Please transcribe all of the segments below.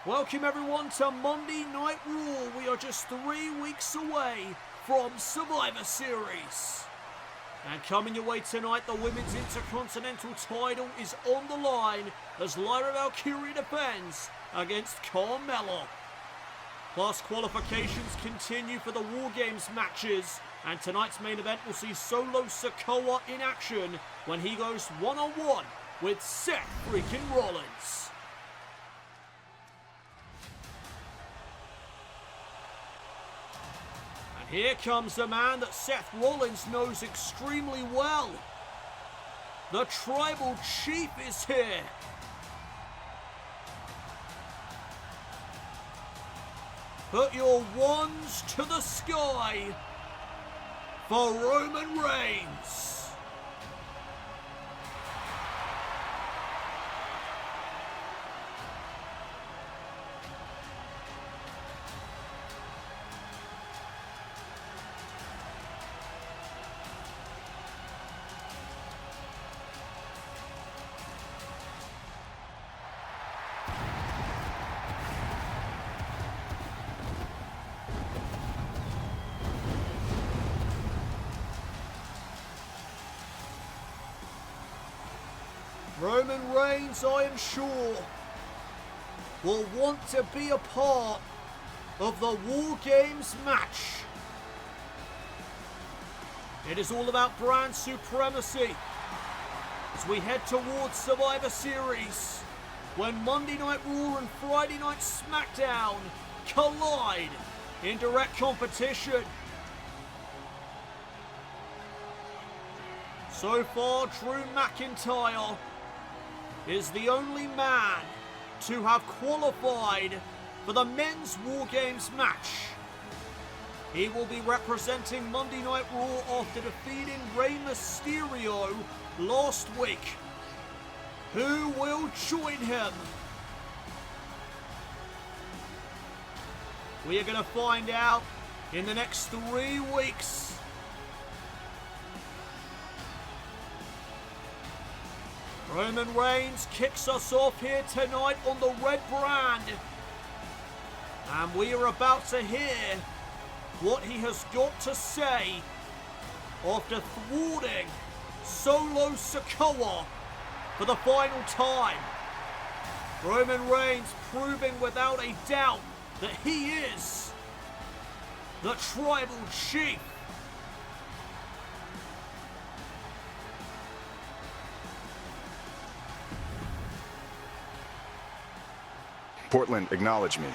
Welcome everyone to Monday Night Raw. We are just 3 weeks away from Survivor Series. And coming your way tonight, the Women's Intercontinental title is on the line as Lyra Valkyria defends against Carmella. Plus, qualifications continue for the War Games matches, and tonight's main event will see Solo Sikoa in action when he goes one-on-one with Seth freaking Rollins. And here comes the man that Seth Rollins knows extremely well. The Tribal Chief is here. Put your wands to the sky for Roman Reigns. Roman Reigns, I am sure, will want to be a part of the War Games match. It is all about brand supremacy as we head towards Survivor Series, when Monday Night Raw and Friday Night SmackDown collide in direct competition. So far, Drew McIntyre is the only man to have qualified for the Men's War Games match. He will be representing Monday Night Raw after defeating Rey Mysterio last week. Who will join him? We are going to find out in the next 3 weeks. Roman Reigns kicks us off here tonight on the red brand. And we are about to hear what he has got to say after thwarting Solo Sikoa for the final time. Roman Reigns proving without a doubt that he is the Tribal Chief. Portland, acknowledge me.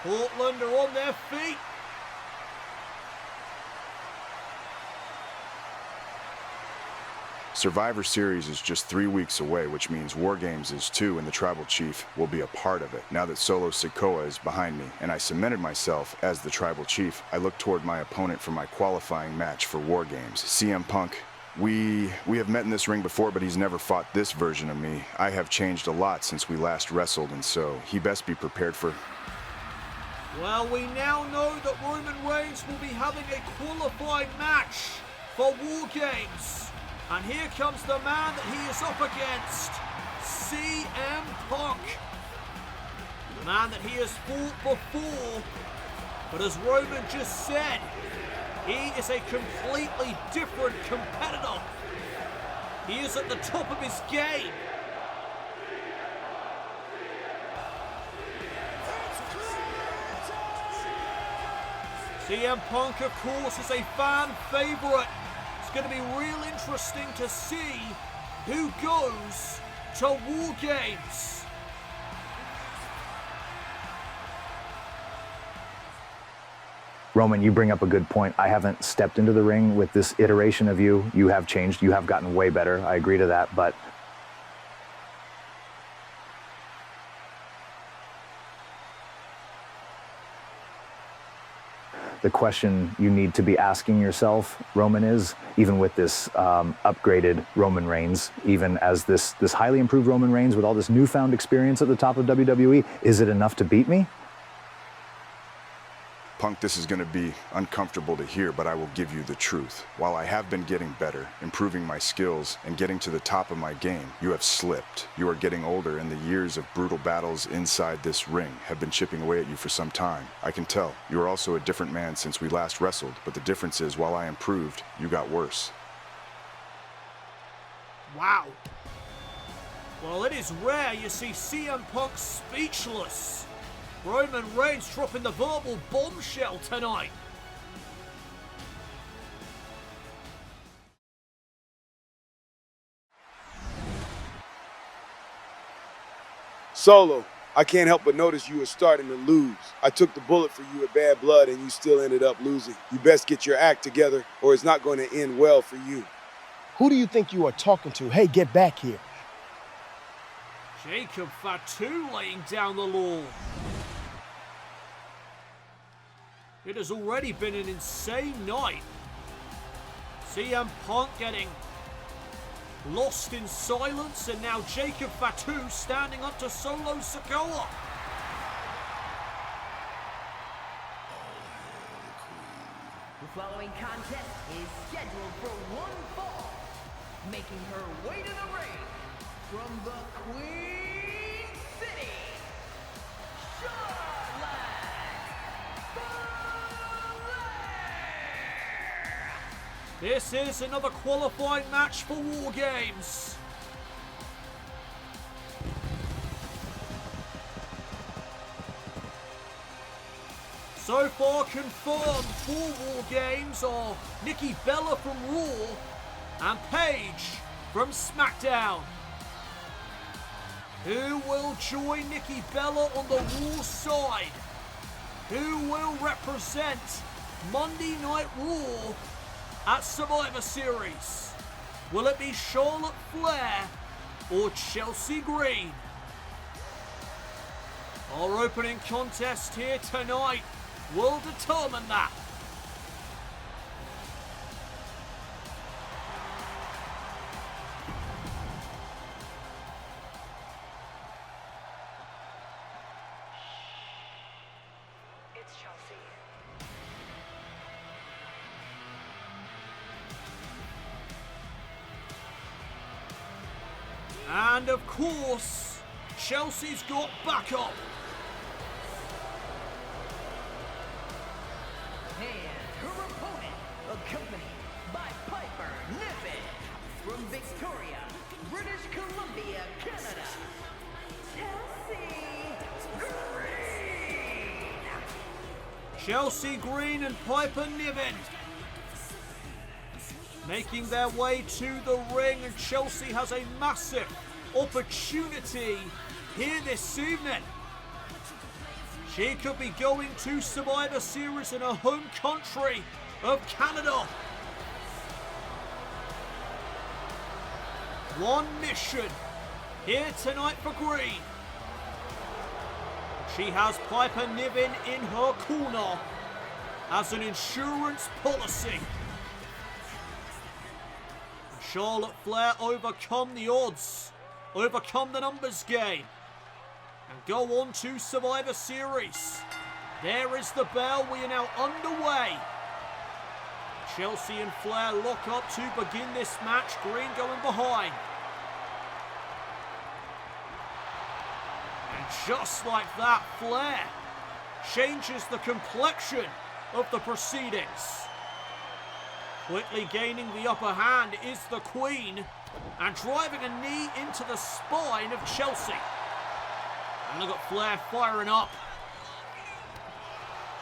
Portland are on their feet. Survivor Series is just 3 weeks away, which means War Games is too, and the Tribal Chief will be a part of it. Now that Solo Sikoa is behind me, and I cemented myself as the Tribal Chief, I look toward my opponent for my qualifying match for War Games. CM Punk, we have met in this ring before, but he's never fought this version of me. I have changed a lot since we last wrestled, and so he best be prepared for... Well, we now know that Roman Reigns will be having a qualifying match for War Games. And here comes the man that he is up against, CM Punk. The man that he has fought before, but as Roman just said, he is a completely different competitor. He is at the top of his game. CM Punk, of course, is a fan favorite. It's going to be real interesting to see who goes to War Games. Roman, you bring up a good point. I haven't stepped into the ring with this iteration of you. You have changed. You have gotten way better. I agree to that. But the question you need to be asking yourself, Roman, is, even with this upgraded Roman Reigns, even as this highly improved Roman Reigns with all this newfound experience at the top of WWE, is it enough to beat me? Punk, this is going to be uncomfortable to hear, but I will give you the truth. While I have been getting better, improving my skills, and getting to the top of my game, you have slipped. You are getting older, and the years of brutal battles inside this ring have been chipping away at you for some time. I can tell. You are also a different man since we last wrestled, but the difference is, while I improved, you got worse. Wow. Well, it is rare you see CM Punk speechless. Roman Reigns dropping the verbal bombshell tonight. Solo, I can't help but notice you were starting to lose. I took the bullet for you at Bad Blood and you still ended up losing. You best get your act together or it's not going to end well for you. Who do you think you are talking to? Hey, get back here. Jacob Fatu laying down the law. It has already been an insane night. CM Punk getting lost in silence, and now Jacob Fatu standing up to Solo Sikoa. The following contest is scheduled for one fall, making her way to the ring from the Queen City, Charlotte. This is another qualifying match for War Games. So far confirmed for War Games are Nikki Bella from Raw and Paige from SmackDown. Who will join Nikki Bella on the Raw side? Who will represent Monday Night Raw at Survivor Series? Will it be Charlotte Flair or Chelsea Green? Our opening contest here tonight will determine that. It's Chelsea. And of course, Chelsea's got backup. And her opponent, accompanied by Piper Niven from Victoria, British Columbia, Canada, Chelsea Green. Chelsea Green and Piper Niven making their way to the ring, and Chelsea has a massive opportunity here this evening. She could be going to Survivor Series in her home country of Canada. One mission here tonight for Green. She has Piper Niven in her corner as an insurance policy. Charlotte Flair overcome the odds, overcome the numbers game, and go on to Survivor Series. There is the bell. We are now underway. Chelsea and Flair lock up to begin this match. Green going behind. And just like that, Flair changes the complexion of the proceedings. Quickly gaining the upper hand is the Queen and driving a knee into the spine of Chelsea. And look at Flair firing up.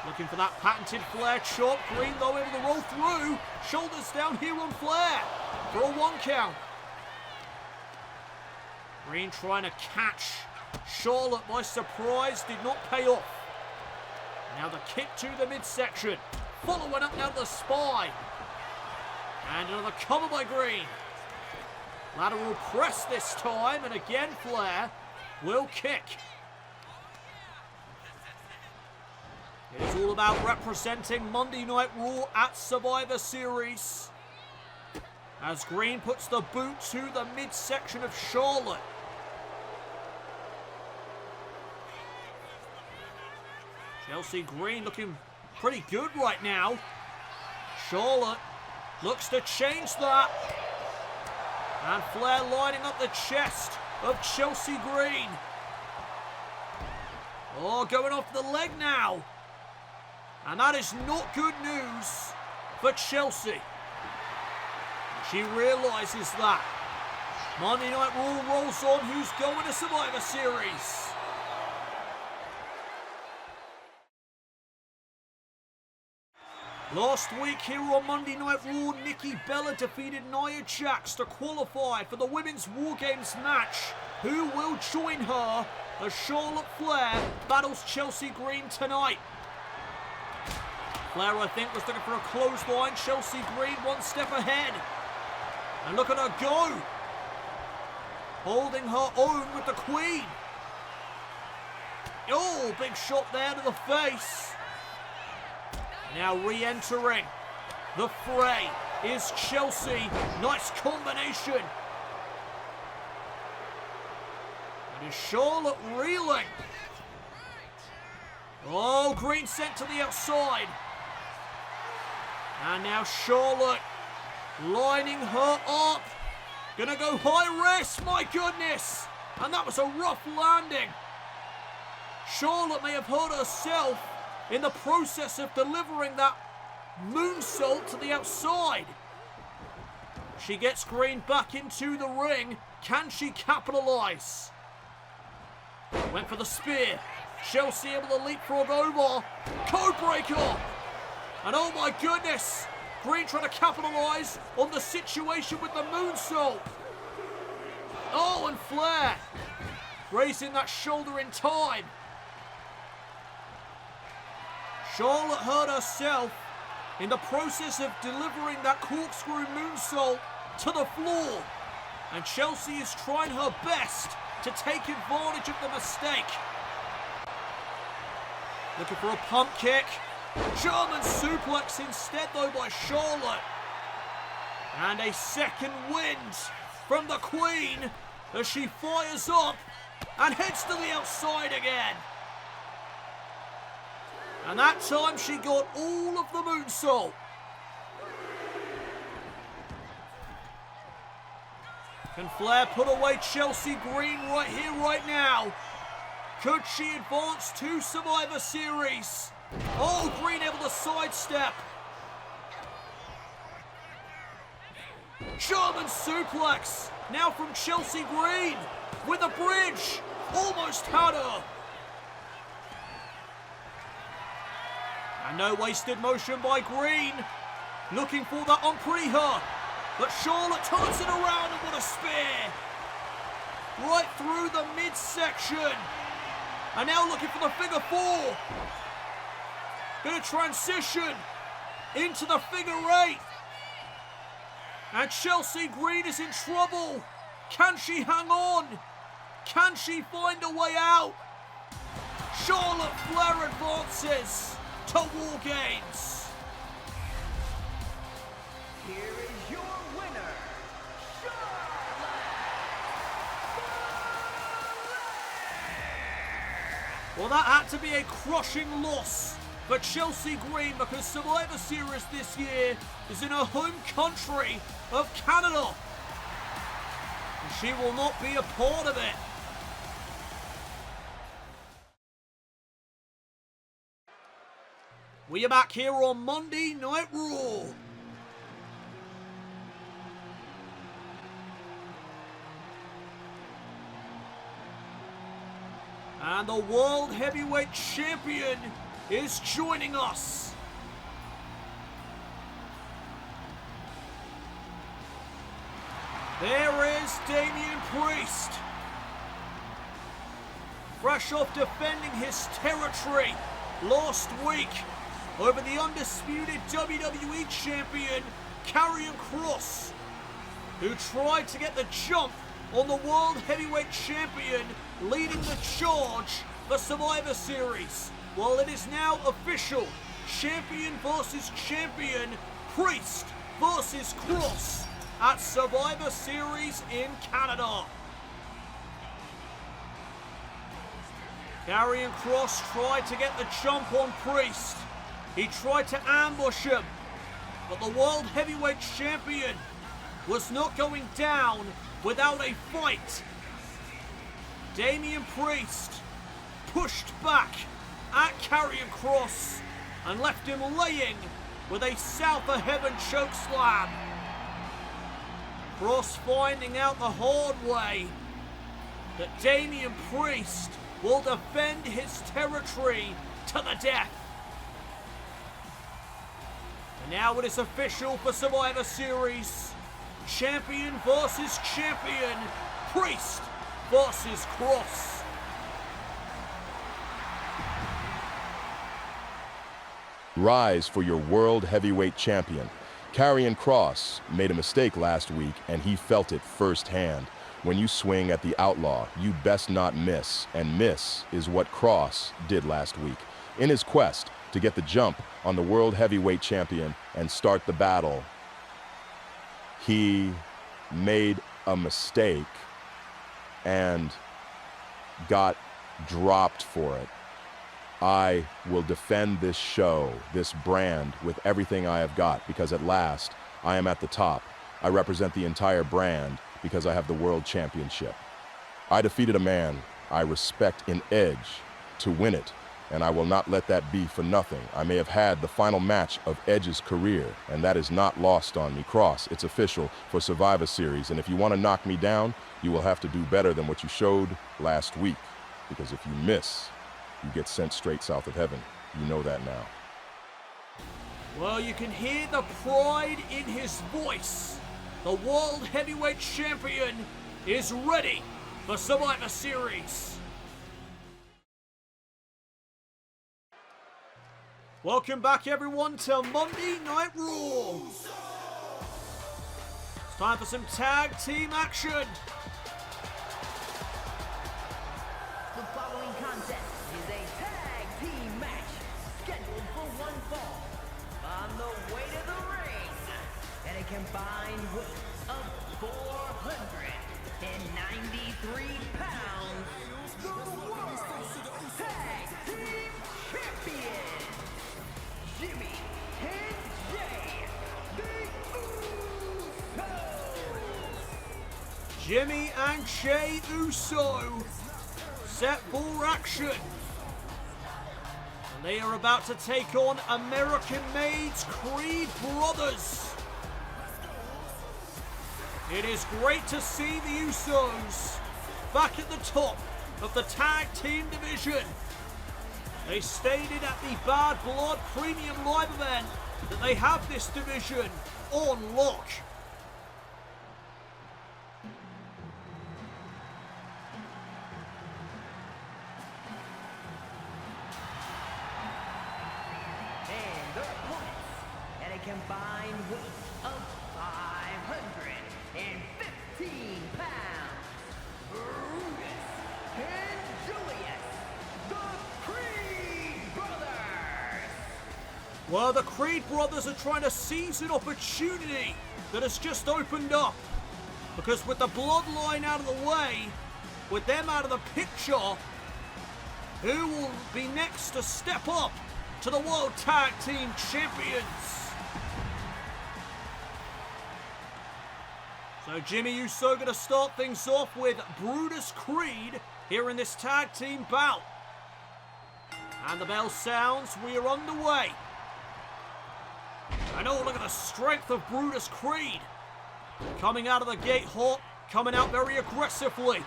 Looking for that patented Flair chop. Green though able to roll through. Shoulders down here on Flair for a 1 count. Green trying to catch Charlotte by surprise. Did not pay off. Now the kick to the midsection. Following up now the spine. And another cover by Green. Lateral press this time, and again Flair will kick. It is all about representing Monday Night Raw at Survivor Series. As Green puts the boot to the midsection of Charlotte. Chelsea Green looking pretty good right now. Charlotte looks to change that. And Flair lining up the chest of Chelsea Green. Oh, going off the leg now. And that is not good news for Chelsea. She realises that. Monday Night Raw rolls on. Who's going to Survivor Series? Last week here on Monday Night Raw, Nikki Bella defeated Nia Jax to qualify for the Women's War Games match. Who will join her as Charlotte Flair battles Chelsea Green tonight? Flair, I think, was looking for a clothesline. Chelsea Green one step ahead. And look at her go. Holding her own with the Queen. Oh, big shot there to the face. Now re-entering the fray is Chelsea. Nice combination. And is Charlotte reeling? Oh, Green sent to the outside. And now Charlotte lining her up. Gonna go high risk, my goodness. And that was a rough landing. Charlotte may have hurt herself in the process of delivering that moonsault to the outside. She gets Green back into the ring. Can she capitalize? Went for the spear. Chelsea able to leapfrog over. Codebreaker. And oh my goodness, Green trying to capitalize on the situation with the moonsault. Oh, and Flair raising that shoulder in time. Charlotte hurt herself in the process of delivering that corkscrew moonsault to the floor. And Chelsea is trying her best to take advantage of the mistake. Looking for a pump kick. German suplex instead though by Charlotte. And a second wind from the Queen as she fires up and heads to the outside again. And that time she got all of the moonsault. Can Flair put away Chelsea Green right here, right now? Could she advance to Survivor Series? Oh, Green able to sidestep. German suplex. Now from Chelsea Green with a bridge. Almost had her. And no wasted motion by Green. Looking for that unpretty her. But Charlotte turns it around and what a spear. Right through the midsection. And now looking for the figure four. Going to transition into the figure eight. And Chelsea Green is in trouble. Can she hang on? Can she find a way out? Charlotte Flair advances to War Games. Here is your winner, Well, that had to be a crushing loss for Chelsea Green because Survivor Series this year is in her home country of Canada. And she will not be a part of it. We are back here on Monday Night Raw. And the World Heavyweight Champion is joining us. There is Damian Priest. Fresh off defending his territory last week over the undisputed WWE Champion, Karrion Kross, who tried to get the jump on the World Heavyweight Champion, leading the charge for Survivor Series. Well, it is now official. Champion versus champion, Priest versus Kross at Survivor Series in Canada. Karrion Kross tried to get the jump on Priest, He tried to ambush him, but the World Heavyweight Champion was not going down without a fight. Damian Priest pushed back at Karrion Kross and left him laying with a South of Heaven chokeslam. Kross finding out the hard way that Damian Priest will defend his territory to the death. And now it is official for Survivor Series. Champion versus champion. Priest versus Kross. Rise for your World Heavyweight Champion. Karrion Kross made a mistake last week, and he felt it firsthand. When you swing at the Outlaw, you best not miss, and miss is what Kross did last week. In his quest to get the jump on the World Heavyweight Champion and start the battle, he made a mistake and got dropped for it. I will defend this show, this brand, with everything I have got, because at last, I am at the top. I represent the entire brand because I have the World Championship. I defeated a man I respect in Edge to win it, and I will not let that be for nothing. I may have had the final match of Edge's career, and that is not lost on me. Kross, it's official for Survivor Series, and if you want to knock me down, you will have to do better than what you showed last week, because if you miss, you get sent straight south of heaven. You know that now. Well, you can hear the pride in his voice. The World Heavyweight Champion is ready for Survivor Series. Welcome back, everyone, to Monday Night Raw. It's time for some tag team action. The following contest is a tag team match scheduled for one fall. On the way to the ring, at a combined weight of 493 pounds, the World Tag Team Champions, Jimmy and Jey, the Usos. Jimmy and Jey Uso set for action. And they are about to take on American-Made's Creed Brothers. It is great to see the Usos back at the top of the tag team division. They stated at the Bad Blood Premium Live event that they have this division on lock. And their opponents at a combined weight of 515 pounds, Brutus and Julius, the Creed Brothers. Well, the Creed Brothers are trying to seize an opportunity that has just opened up. Because with the bloodline out of the way, with them out of the picture, who will be next to step up to the World Tag Team Champions? So Jimmy Uso going to start things off with Brutus Creed here in this tag team bout. And the bell sounds, we are underway. And oh, look at the strength of Brutus Creed. Coming out of the gate hot, coming out very aggressively.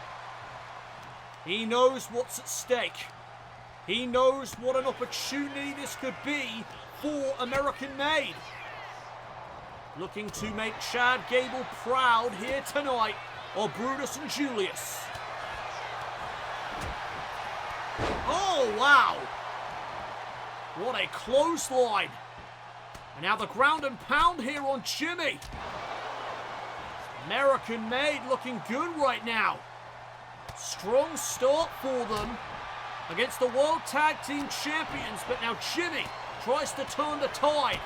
He knows what's at stake. He knows what an opportunity this could be for American Made. Looking to make Chad Gable proud here tonight, or Brutus and Julius. Oh, wow. What a clothesline. And now the ground and pound here on Jimmy. American Made looking good right now. Strong start for them against the World Tag Team Champions, but now Jimmy tries to turn the tide.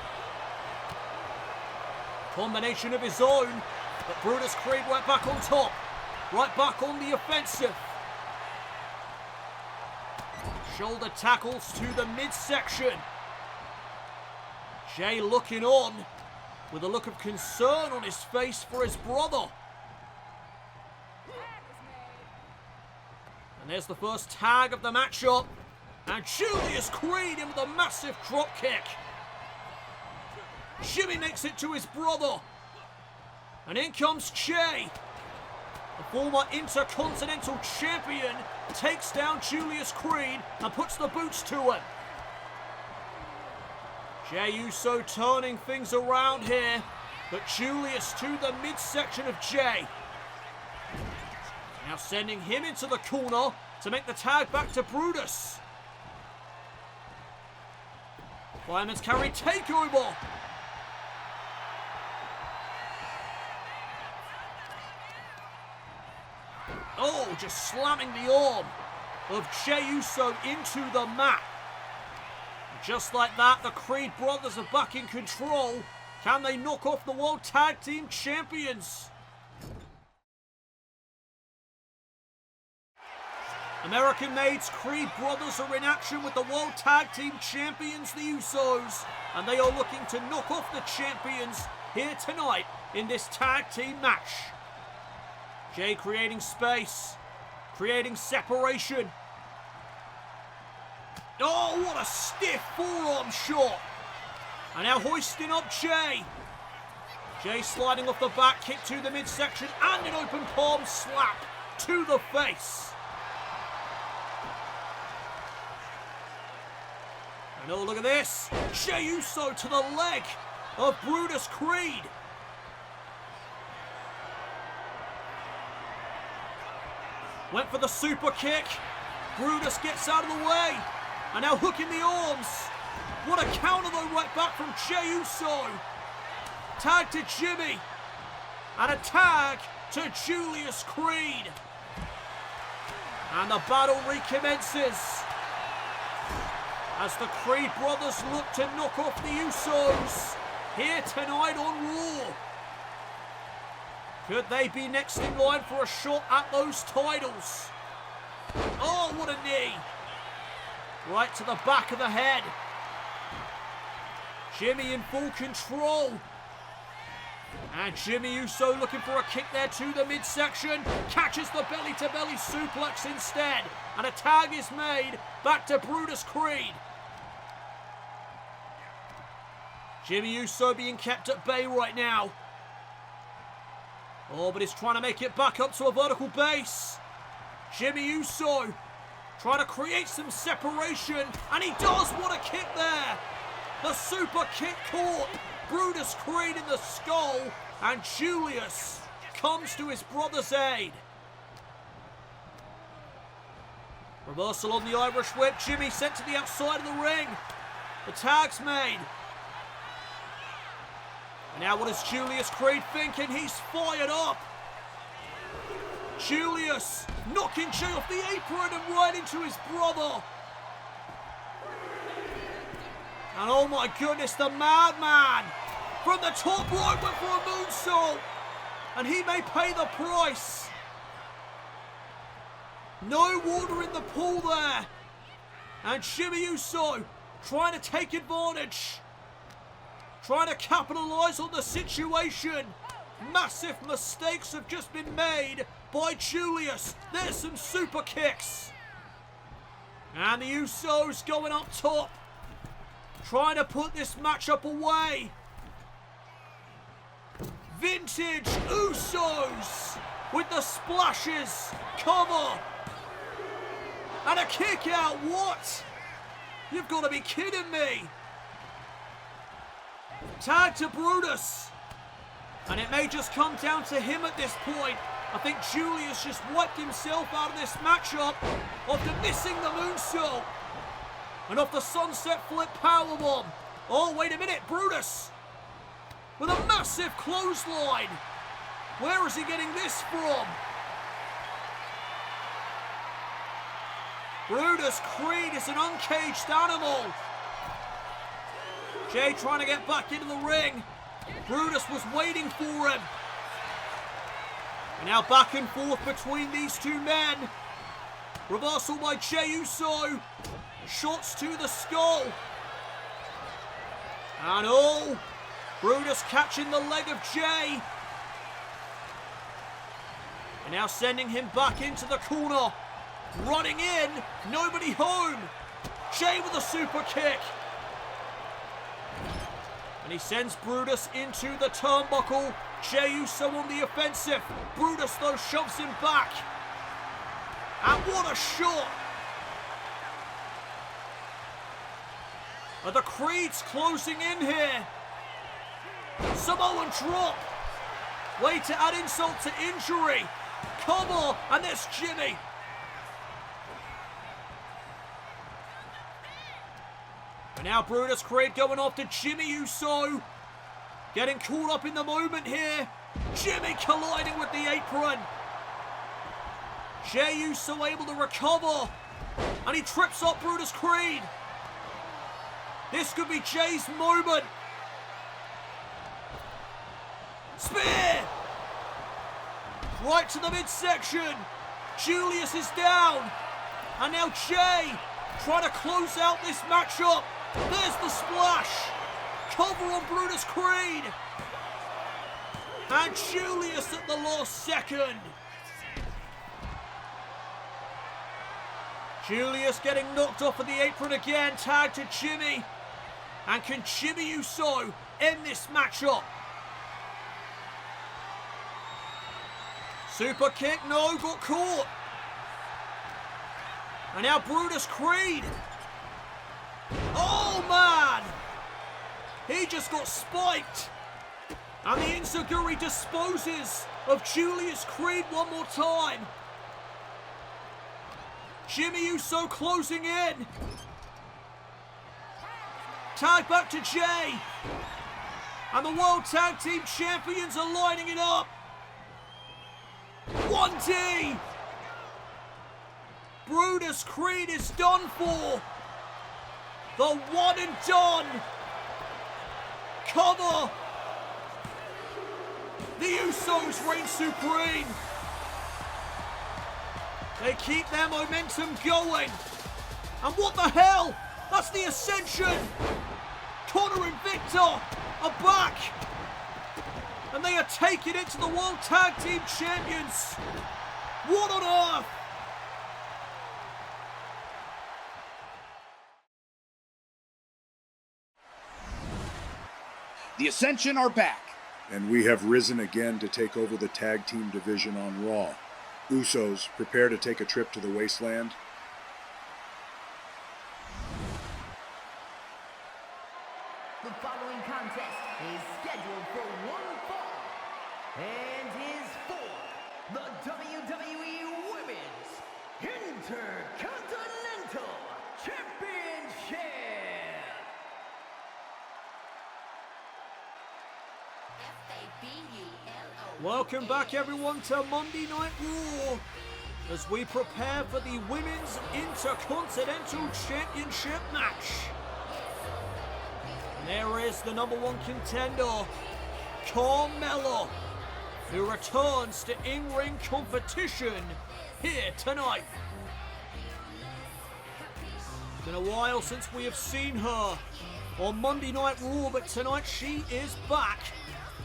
Combination of his own, but Brutus Creed right back on top, right back on the offensive. Shoulder tackles to the midsection. Jey looking on with a look of concern on his face for his brother. And there's the first tag of the matchup. And Julius Creed in with a massive drop kick. Jimmy makes it to his brother. And in comes Jey. The former Intercontinental Champion takes down Julius Creed and puts the boots to him. Jey Uso turning things around here, but Julius to the midsection of Jey. Now sending him into the corner to make the tag back to Brutus. Fireman's carry takeover. Oh, just slamming the arm of Jey Uso into the mat. Just like that, the Creed brothers are back in control. Can they knock off the World Tag Team Champions? American-made Creed brothers are in action with the World Tag Team Champions, the Usos. And they are looking to knock off the champions here tonight in this tag team match. Jey creating space, creating separation. Oh, what a stiff forearm shot. And now hoisting up Jey. Jey sliding off the back, kick to the midsection, and an open palm slap to the face. And oh, look at this. Jey Uso to the leg of Brutus Creed. Went for the super kick. Brutus gets out of the way. And now hooking the arms. What a counter though, right back from Jey Uso. Tag to Jimmy. And a tag to Julius Creed. And the battle recommences. As the Creed brothers look to knock off the Usos here tonight on Raw. Could they be next in line for a shot at those titles? Oh, what a knee. Right to the back of the head. Jimmy in full control. And Jimmy Uso looking for a kick there to the midsection. Catches the belly-to-belly suplex instead. And a tag is made back to Brutus Creed. Jimmy Uso being kept at bay right now. Oh, but he's trying to make it back up to a vertical base. Jimmy Uso trying to create some separation. And he does. What a kick there. The super kick caught Brutus Creed in the skull. And Julius comes to his brother's aid. Reversal on the Irish whip. Jimmy sent to the outside of the ring. The tag's made. And now what is Julius Creed thinking? He's fired up. Julius knocking Jey off the apron and right into his brother. And oh my goodness, the madman from the top rope went for a moonsault. And he may pay the price. No water in the pool there. And Jimmy Uso trying to take advantage. Trying to capitalize on the situation. Massive mistakes have just been made by Julius. There's some super kicks. And the Usos going up top. Trying to put this matchup away. Vintage Usos with the splashes. Cover. And a kick out. What? You've got to be kidding me. Tag to Brutus. And it may just come down to him at this point. I think Julius just wiped himself out of this matchup after missing the moonsault. And off the sunset flip powerbomb. Oh, wait a minute. Brutus with a massive clothesline. Where is he getting this from? Brutus Creed is an uncaged animal. Jey trying to get back into the ring. Brutus was waiting for him. And now back and forth between these two men. Reversal by Jey Uso. Shots to the skull. And oh, Brutus catching the leg of Jey. And now sending him back into the corner. Running in, nobody home. Jey with a super kick. And he sends Brutus into the turnbuckle. Jey Uso on the offensive. Brutus though shoves him back. And what a shot. And the Creed's closing in here. Samoan drop. Way to add insult to injury. Cover, and there's Jimmy. And now Brutus Creed going after Jimmy Uso. Getting caught up in the moment here. Jimmy colliding with the apron. Jey Uso able to recover. And he trips up Brutus Creed. This could be Jey's moment. Spear! Right to the midsection. Julius is down. And now Jey trying to close out this matchup. There's the splash. Cover on Brutus Creed. And Julius at the last second. Julius getting knocked off of the apron again. Tag to Jimmy. And can Jimmy Uso end this matchup? Super kick, no, got caught. And now Brutus Creed. Oh man! He just got spiked. And the Enziguri disposes of Julius Creed one more time. Jimmy Uso closing in. Tag back to Jey. And the World Tag Team Champions are lining it up. 1D. Brutus Creed is done for. The one and done. Cover. The Usos reign supreme. They keep their momentum going. And what the hell? That's the Ascension. Connor and Victor are back. And they are taking it to the World Tag Team Champions. What on earth? The Ascension are back. And we have risen again to take over the tag team division on Raw. Usos, prepare to take a trip to the wasteland. The following contest is scheduled for one fall and is for the WWE Women's Intercontinental Championship. Welcome back everyone to Monday Night Raw as we prepare for the Women's Intercontinental Championship match. And there is the #1 contender, Carmella, who returns to in-ring competition here tonight. It's been a while since we have seen her on Monday Night Raw, but tonight she is back.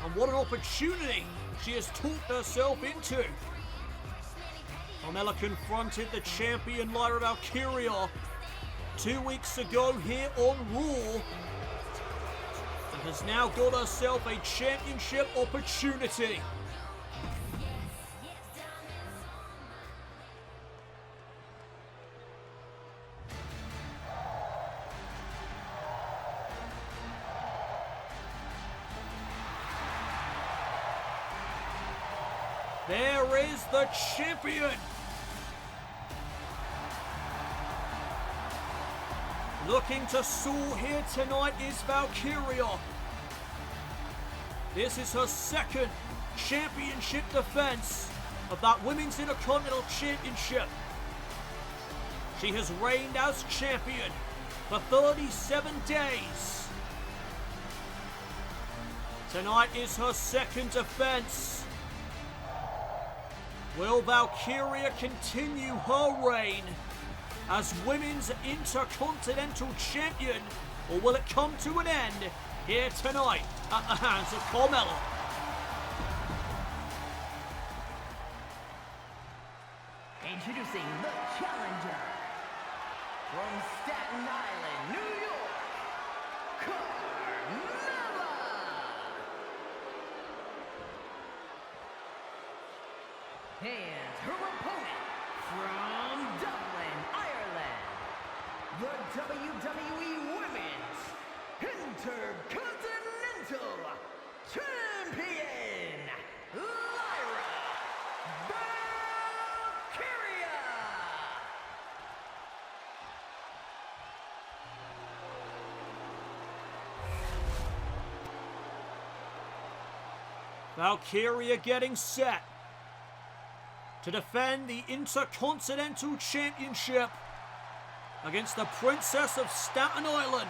And what an opportunity she has talked herself into. Carmella confronted the champion Lyra Valkyria 2 weeks ago here on Raw and has now got herself a championship opportunity. There is the champion. Looking to soar here tonight is Valkyria. This is her second championship defense of that Women's Intercontinental Championship. She has reigned as champion for 37 days. Tonight is her second defense. Will Valkyria continue her reign as Women's Intercontinental Champion, or will it come to an end here tonight at the hands of Carmella. Introducing the challenger from Staten Island, New York, Carmella. And her opponent from Dublin, Ireland, the WWE Women's Intercontinental Champion, Lyra Valkyria. Valkyria getting set to defend the Intercontinental Championship against the Princess of Staten Island.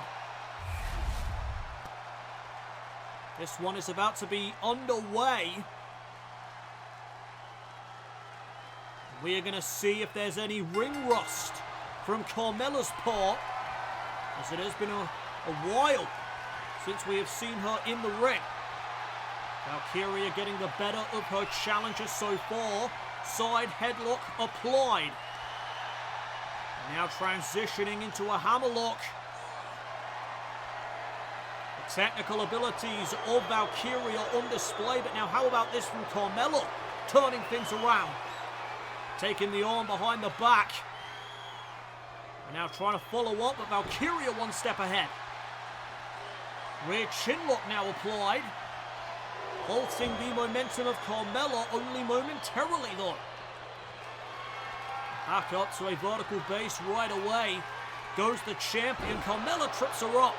This one is about to be underway. We are going to see if there's any ring rust from Carmella's part, as it has been a while since we have seen her in the ring. Valkyria getting the better of her challenger so far. Side headlock applied. Now transitioning into a hammerlock. The technical abilities of Valkyria on display, but now how about this from Carmella? Turning things around. Taking the arm behind the back. And now trying to follow up, but Valkyria one step ahead. Rear chinlock now applied. Halting the momentum of Carmella only momentarily though. Back up to a vertical base right away. Goes the champion. Carmella trips her up.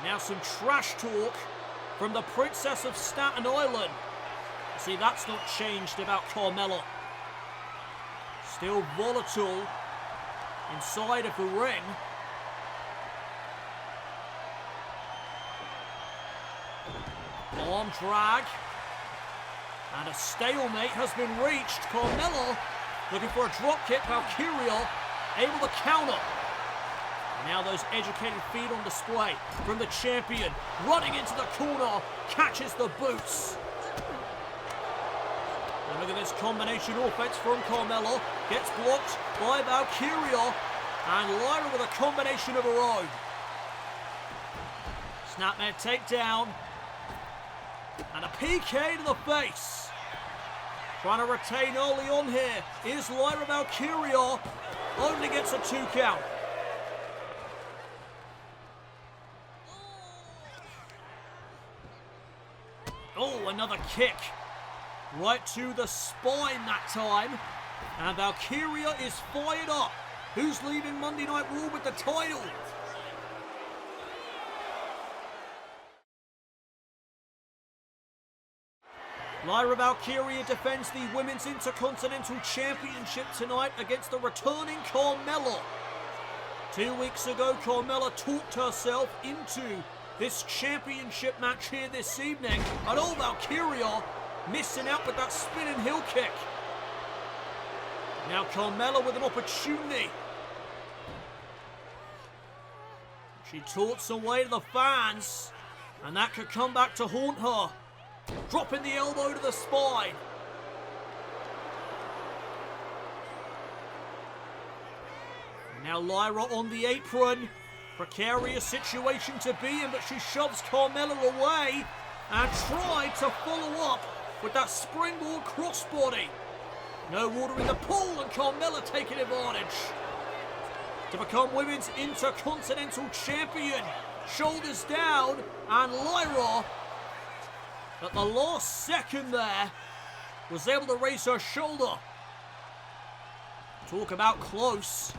Now some trash talk from the Princess of Staten Island. See, that's not changed about Carmella. Still volatile inside of the ring. Arm drag. And a stalemate has been reached. Carmella looking for a drop kick. Valkyria able to counter. Now those educated feet on display from the champion. Running into the corner. Catches the boots. And look at this combination offense from Carmella. Gets blocked by Valkyria. And Lyra with a combination of her own. Snapmare takedown. And a PK to the face. Trying to retain early on here is Lyra Valkyria. Only gets a 2 count. Oh, another kick. Right to the spine that time. And Valkyria is fired up. Who's leaving Monday Night Raw with the title? Lyra Valkyria defends the Women's Intercontinental Championship tonight against the returning Carmella. 2 weeks ago, Carmella talked herself into this championship match here this evening. And oh, Valkyria missing out with that spinning heel kick. Now Carmella with an opportunity. She taunts away to the fans. And that could come back to haunt her. Dropping the elbow to the spine. Now Lyra on the apron. Precarious situation to be in, but she shoves Carmella away and tried to follow up with that springboard crossbody. No water in the pool, and Carmella taking advantage to become Women's Intercontinental Champion. Shoulders down, and Lyra at the last second there was able to raise her shoulder. Talk about close.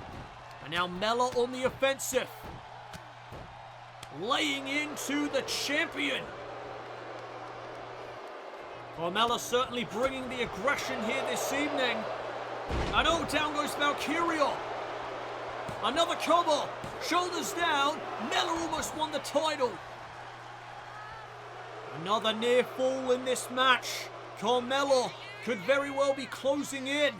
And now Mella on the offensive. Laying into the champion. Carmella certainly bringing the aggression here this evening. And oh, down goes Valkyria. Another cover. Shoulders down. Mella almost won the title. Another near fall in this match. Carmella could very well be closing in.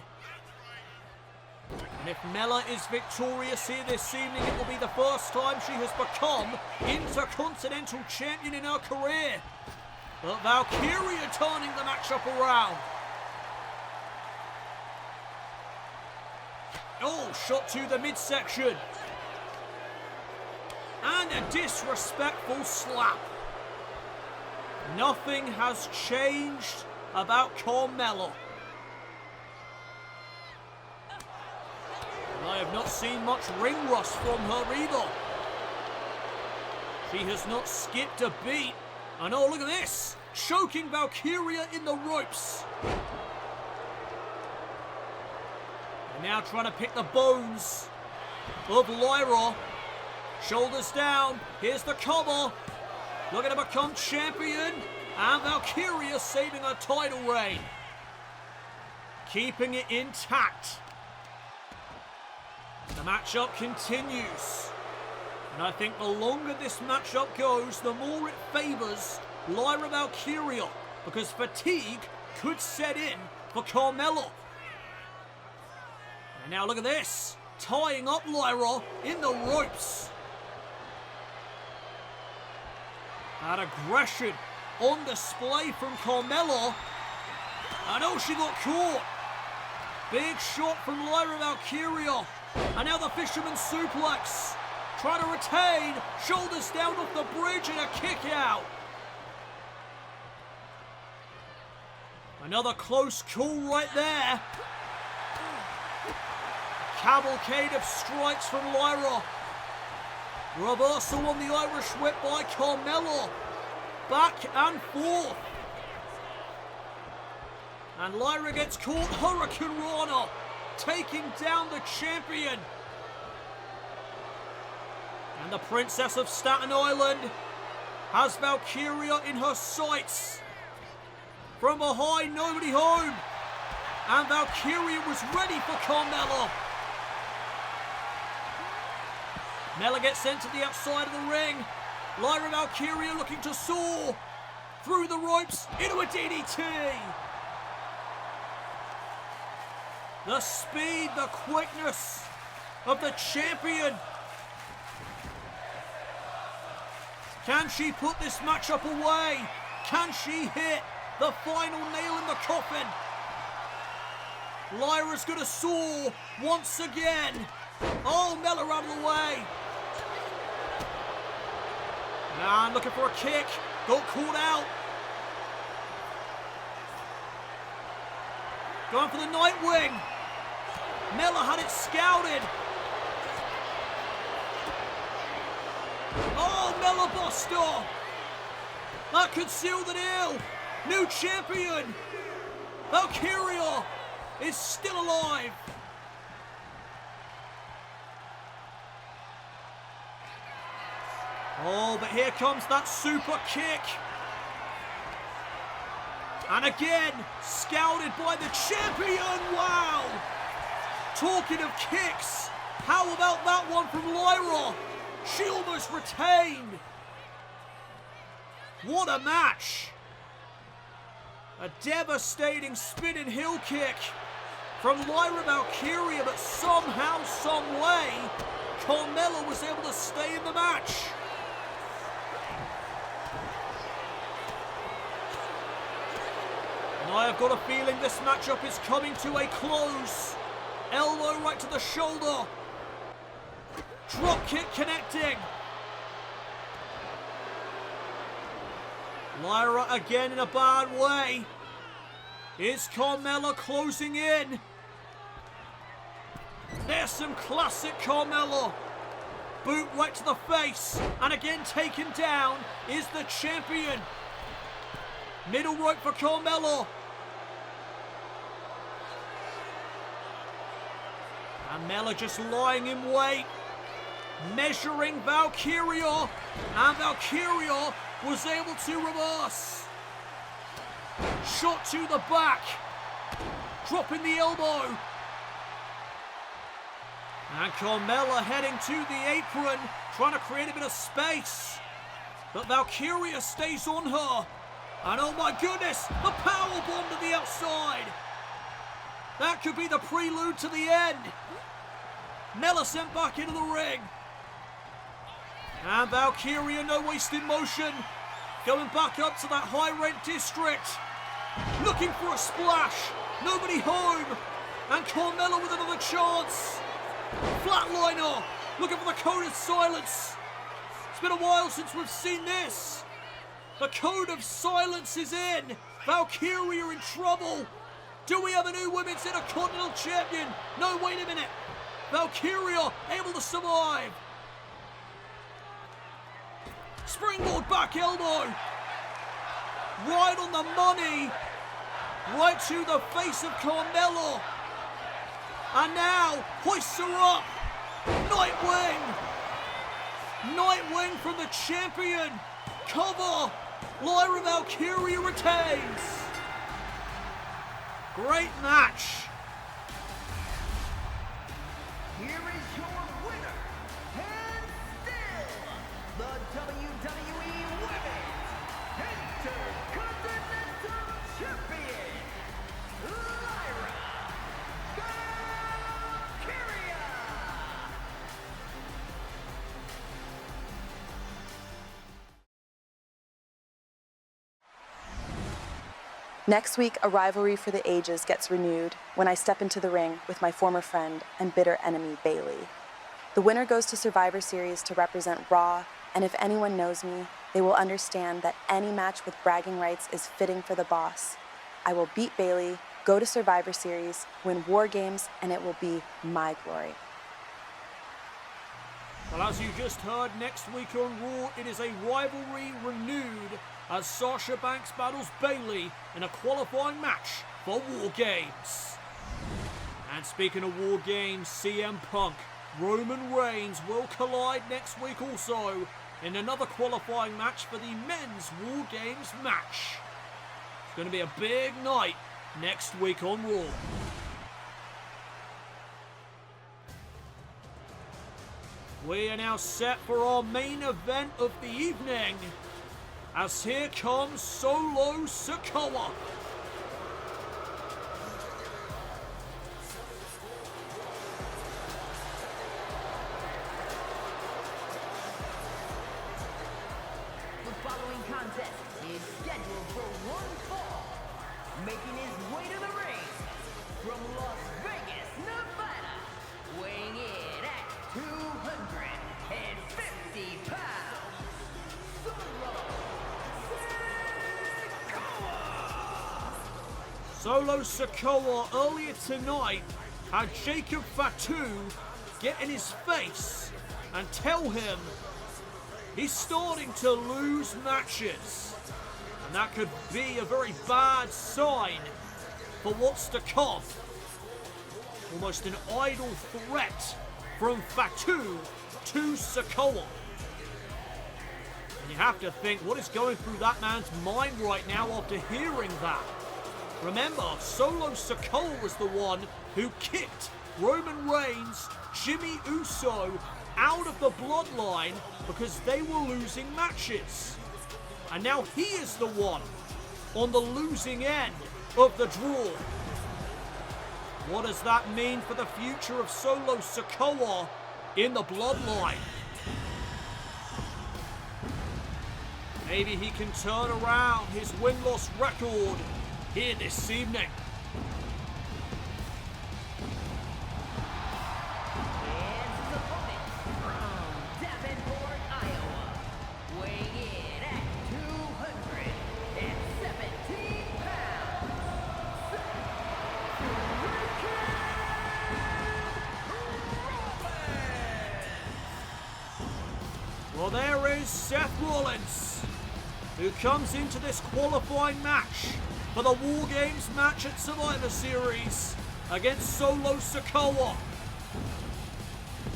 And if Mella is victorious here this evening, it will be the first time she has become Intercontinental Champion in her career. But Valkyria turning the matchup around. Oh, shot to the midsection. And a disrespectful slap. Nothing has changed about Carmella. I have not seen much ring rust from her either. She has not skipped a beat. And oh, look at this. Choking Valkyria in the ropes. And now trying to pick the bones of Lyra. Shoulders down. Here's the cover. Looking to become champion. And Valkyria saving her title reign. Keeping it intact. The matchup continues. And I think the longer this matchup goes, the more it favours Lyra Valkyria, because fatigue could set in for Carmella. And now look at this, tying up Lyra in the ropes. That aggression on display from Carmella. And oh, she got caught. Big shot from Lyra Valkyria. And now the fisherman suplex. Trying to retain. Shoulders down off the bridge and a kick out. Another close call right there. Cavalcade of strikes from Lyra. Reversal on the Irish whip by Carmella. Back and forth. And Lyra gets caught. Hurricane Rana taking down the champion. And the Princess of Staten Island has Valkyria in her sights. From behind, nobody home. And Valkyria was ready for Carmella. Mella gets sent to the outside of the ring. Lyra Valkyria looking to soar through the ropes into a DDT. The speed, the quickness of the champion. Can she put this matchup away? Can she hit the final nail in the coffin? Lyra's going to soar once again. Oh, Mella out of the way. And looking for a kick. Got caught out. Going for the Nightwing. Mella had it scouted. Oh, Mella Buster. That could seal the deal. New champion. Valkyria is still alive. Oh, but here comes that super kick. And again, scouted by the champion. Wow. Talking of kicks, how about that one from Lyra? She almost retained. What a match. A devastating spinning heel kick from Lyra Valkyria, but somehow, some way, Carmella was able to stay in the match. And I have got a feeling this matchup is coming to a close. Elbow right to the shoulder. Drop kick connecting. Lyra again in a bad way. Is Carmella closing in? There's some classic Carmella. Boot right to the face. And again taken down is the champion. Middle rope for Carmella. And Mella just lying in wait. Measuring Valkyria. And Valkyria was able to reverse. Shot to the back. Dropping the elbow. And Carmella heading to the apron. Trying to create a bit of space. But Valkyria stays on her. And oh my goodness, the powerbomb to the outside. That could be the prelude to the end. Mella sent back into the ring. And Valkyria, no wasted motion. Going back up to that high rent district. Looking for a splash. Nobody home. And Carmella with another chance. Flatliner. Looking for the code of silence. It's been a while since we've seen this. The code of silence is in. Valkyria in trouble. Do we have a new Women's Intercontinental Champion? No, wait a minute. Valkyria able to survive. Springboard back elbow. Right on the money. Right to the face of Carmella. And now hoists her up. Nightwing. Nightwing from the champion. Cover. Lyra Valkyria retains. Great match. Here is your winner, and still the WWE Women's Intercontinental Champion, Lyra Valkyria. Next week, a rivalry for the ages gets renewed when I step into the ring with my former friend and bitter enemy, Bayley. The winner goes to Survivor Series to represent Raw, and if anyone knows me, they will understand that any match with bragging rights is fitting for the boss. I will beat Bayley, go to Survivor Series, win War Games, and it will be my glory. Well, as you just heard, next week on Raw, it is a rivalry renewed as Sasha Banks battles Bayley in a qualifying match for War Games. And speaking of War Games, CM Punk, Roman Reigns will collide next week also in another qualifying match for the Men's War Games match. It's going to be a big night next week on Raw. We are now set for our main event of the evening, as here comes Solo Sikoa. The following contest is scheduled for one fall. Making his way to the ring from Las Vegas, Nevada, weighing in at 250 pounds, Solo Sikoa earlier tonight had Jacob Fatu get in his face and tell him he's starting to lose matches. And that could be a very bad sign for what's to come. Almost an idle threat from Fatu to Sikoa. And you have to think, what is going through that man's mind right now after hearing that? Remember, Solo Sikoa was the one who kicked Roman Reigns, Jey Uso out of the bloodline because they were losing matches. And now he is the one on the losing end of the draw. What does that mean for the future of Solo Sikoa in the bloodline? Maybe he can turn around his win-loss record here this evening. and his opponent from Davenport, Iowa, weighing in at 217 pounds, Well, there is Seth Rollins, who comes into this qualifying match for the War Games match at Survivor Series against Solo Sikoa.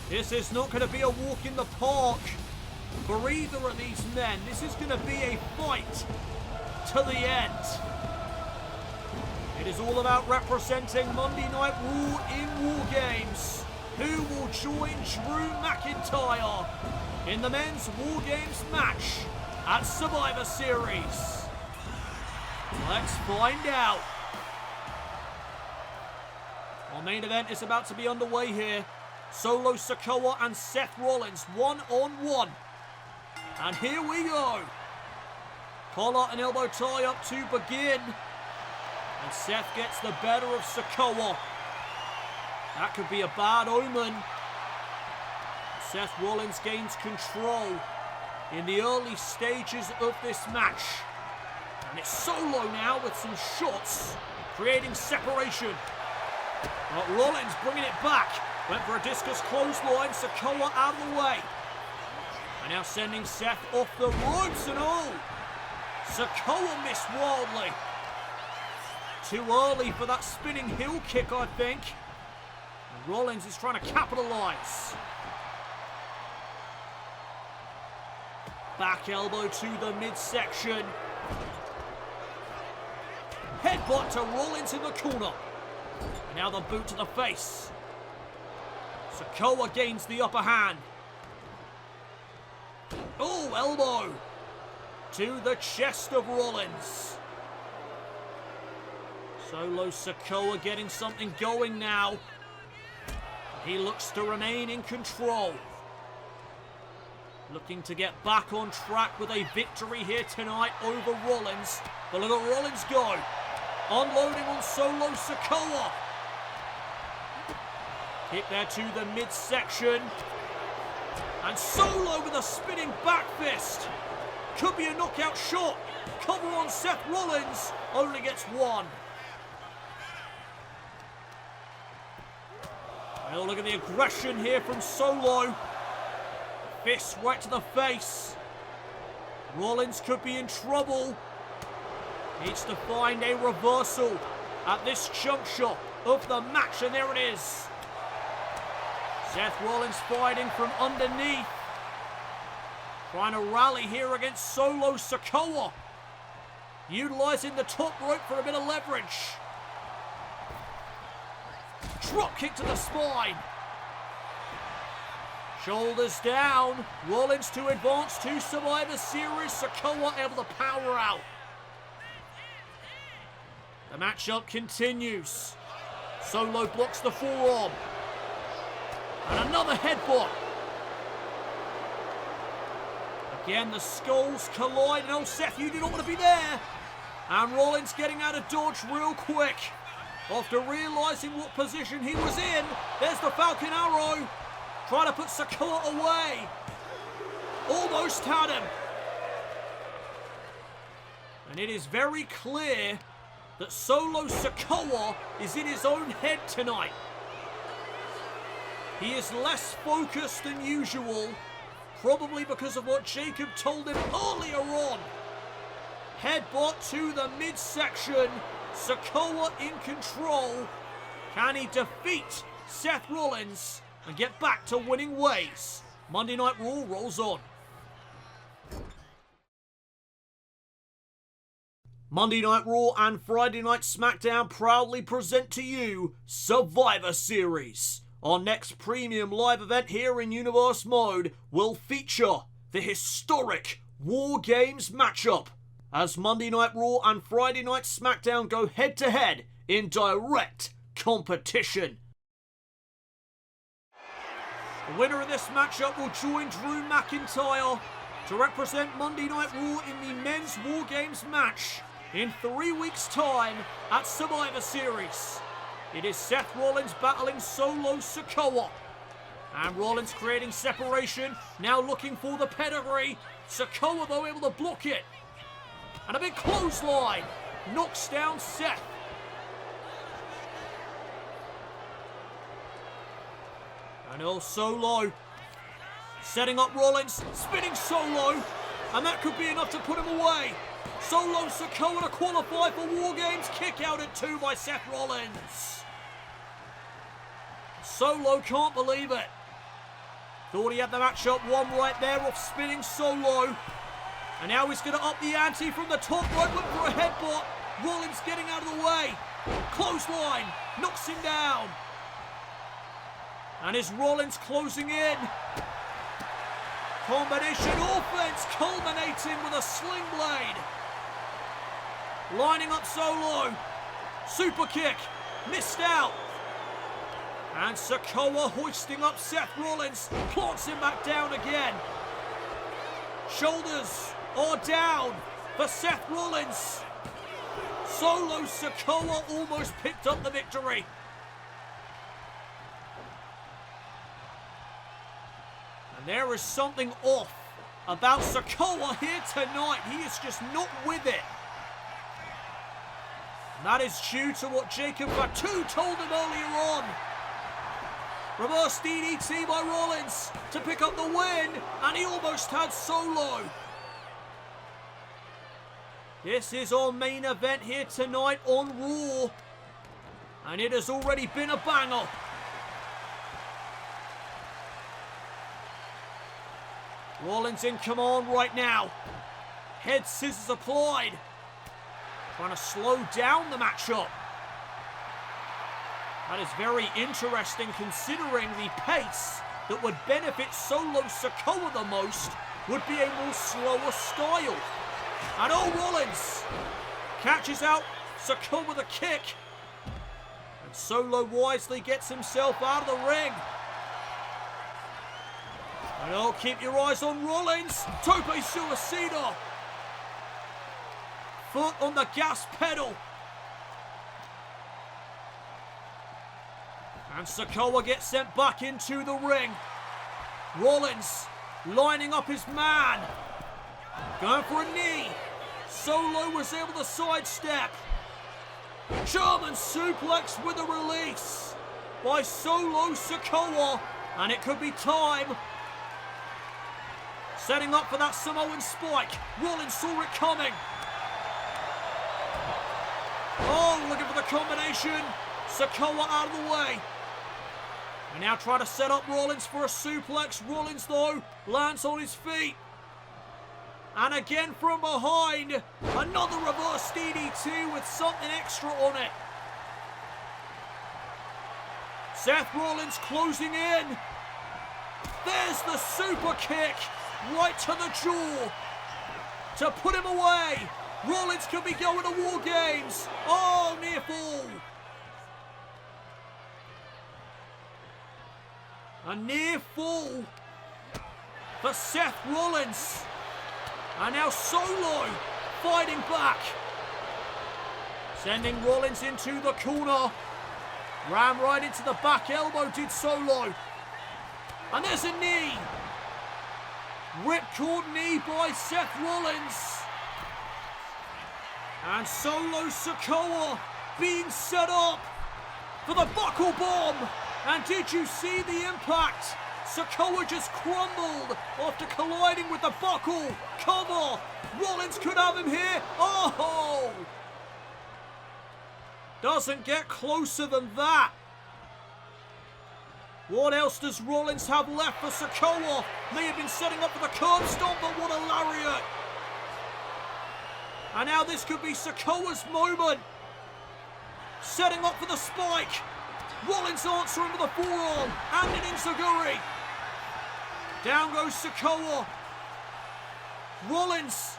This is not going to be a walk in the park for either of these men. This is going to be a fight to the end. It is all about representing Monday Night Raw in War Games. Who will join Drew McIntyre in the men's War Games match at Survivor Series? Let's find out. main event is about to be underway here. Solo Sikoa and Seth Rollins, one-on-one. And here we go. Collar and elbow tie up to begin. And Seth gets the better of Sikoa. That could be a bad omen. Seth Rollins gains control in the early stages of this match. And it's Solo now with some shots, creating separation. But Rollins bringing it back. Went for a discus clothesline, Sikoa out of the way. And now sending Seth off the ropes and all. Sikoa missed wildly. Too early for that spinning heel kick, I think. And Rollins is trying to capitalize. Back elbow to the midsection. Headbutt to Rollins in the corner. And now the boot to the face. Sikoa gains the upper hand. Oh, elbow to the chest of Rollins. Solo Sikoa getting something going now. He looks to remain in control. Looking to get back on track with a victory here tonight over Rollins. But look at Rollins go. Unloading on Solo Sikoa. Kick there to the midsection. And Solo with a spinning back fist. Could be a knockout shot. Cover on Seth Rollins. Only gets one. Well, look at the aggression here from Solo. Fist right to the face. Rollins could be in trouble. Needs to find a reversal at this juncture of the match, and there it is. Seth Rollins fighting from underneath. Trying to rally here against Solo Sikoa. Utilizing the top rope for a bit of leverage. Drop kick to the spine. Shoulders down. Rollins to advance to Survivor Series. Sikoa able to power out. The matchup continues. Solo blocks the forearm. And another headbutt. Again, the skulls collide. And oh, Seth, you do not want to be there. And Rollins getting out of dodge real quick. After realizing what position he was in, there's the Falcon Arrow. Trying to put Sikoa away. Almost had him. And it is very clear that Solo Sikoa is in his own head tonight. He is less focused than usual, probably because of what Jacob told him earlier on. Headbutt to the midsection. Sikoa in control. Can he defeat Seth Rollins and get back to winning ways? Monday Night Raw rolls on. Monday Night Raw and Friday Night SmackDown proudly present to you Survivor Series. Our next premium live event here in Universe Mode will feature the historic War Games matchup as Monday Night Raw and Friday Night SmackDown go head-to-head in direct competition. The winner of this matchup will join Drew McIntyre to represent Monday Night Raw in the Men's War Games match in 3 weeks' time at Survivor Series. It is Seth Rollins battling Solo Sikoa. And Rollins creating separation, now looking for the pedigree. Sikoa, though, able to block it. And a big clothesline knocks down Seth. And El Solo setting up Rollins, spinning Solo. And that could be enough to put him away. Solo Sikoa to qualify for War Games. Kick out at 2 by Seth Rollins. Solo can't believe it. Thought he had the matchup won right there off spinning Solo. And now he's going to up the ante from the top rope, went for a headbutt. Rollins getting out of the way. Clothesline knocks him down. And is Rollins closing in? Combination offense culminating with a sling blade. Lining up Solo. Super kick. Missed out. And Sikoa hoisting up Seth Rollins, plants him back down again. Shoulders are down for Seth Rollins. Solo Sikoa almost picked up the victory. And there is something off about Sikoa here tonight. He is just not with it. And that is due to what Jacob Fatu told him earlier on. Reverse DDT by Rollins to pick up the win, and he almost had Solo. This is our main event here tonight on Raw, and it has already been a banger. Rollins in command right now. Head scissors applied. Trying to slow down the matchup. That is very interesting considering the pace that would benefit Solo Sikoa the most would be a more slower style. And Rollins catches out Sikoa with a kick. And Solo wisely gets himself out of the ring. And keep your eyes on Rollins. Tope Suicida. Foot on the gas pedal. And Sikoa gets sent back into the ring. Rollins lining up his man. Going for a knee. Solo was able to sidestep. German suplex with a release by Solo Sikoa. And it could be time. Setting up for that Samoan spike. Rollins saw it coming. Looking for the combination. Sikoa out of the way. And now trying to set up Rollins for a suplex. Rollins, though, lands on his feet. And again from behind, another reverse DDT with something extra on it. Seth Rollins closing in. There's the super kick right to the jaw to put him away. Rollins could be going to War Games. Near fall. A near fall for Seth Rollins. And now Solo fighting back. Sending Rollins into the corner. Ran right into the back elbow, did Solo. And there's a knee. Ripcord knee by Seth Rollins. And Solo Sikoa being set up for the buckle bomb. And did you see the impact? Sikoa just crumbled after colliding with the buckle. Cover. Rollins could have him here. Doesn't get closer than that. What else does Rollins have left for Sikoa? May have been setting up for the curb stomp, but what a lariat. And now this could be Sikoa's moment. Setting up for the spike. Rollins answering with a forearm and an enziguri. Down goes Sikoa. Rollins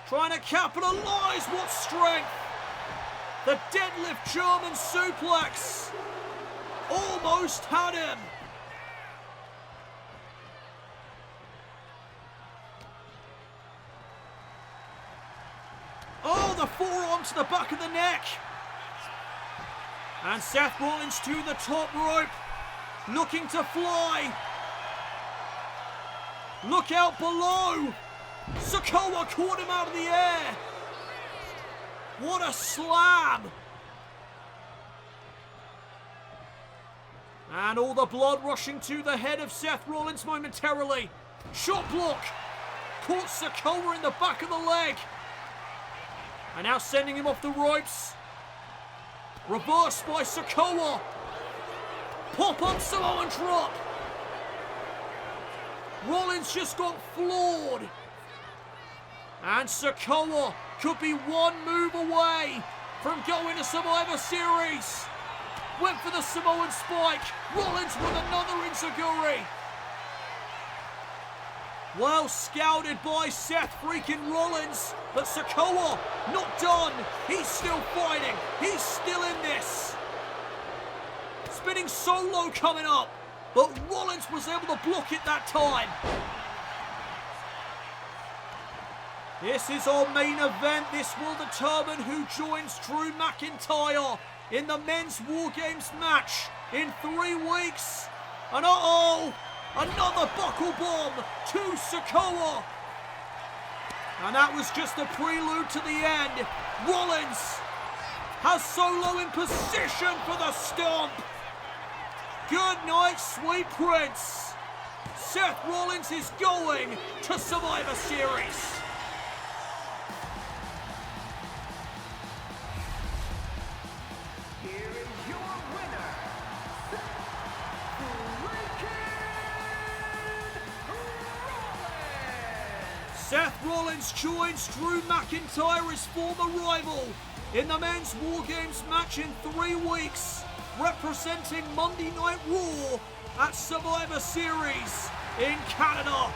trying to capitalize. What strength. The deadlift German suplex. Almost had him. The forearm to the back of the neck. And Seth Rollins to the top rope. Looking to fly. Look out below. Sikoa caught him out of the air. What a slam. And all the blood rushing to the head of Seth Rollins momentarily. Shot block. Caught Sikoa in the back of the leg. And now sending him off the ropes. Reversed by Sikoa. Pop-up Samoan drop. Rollins just got floored. And Sikoa could be one move away from going to Survivor Series. Went for the Samoan spike. Rollins with another enziguri. Well scouted by Seth freaking Rollins. But Sikoa not done. He's still fighting. He's still in this. spinning solo coming up, but Rollins was able to block it that time. This is our main event. This will determine who joins Drew McIntyre in the men's War Games match in 3 weeks. And uh-oh, another buckle bomb to Sikoa. And that was just a prelude to the end. Rollins has Solo in position for the stomp. Good night, sweet prince. Seth Rollins is going to Survivor Series. Here is your winner, Seth Rollins joins Drew McIntyre's former rival in the men's War Games match in 3 weeks, representing Monday Night Raw at Survivor Series in Canada.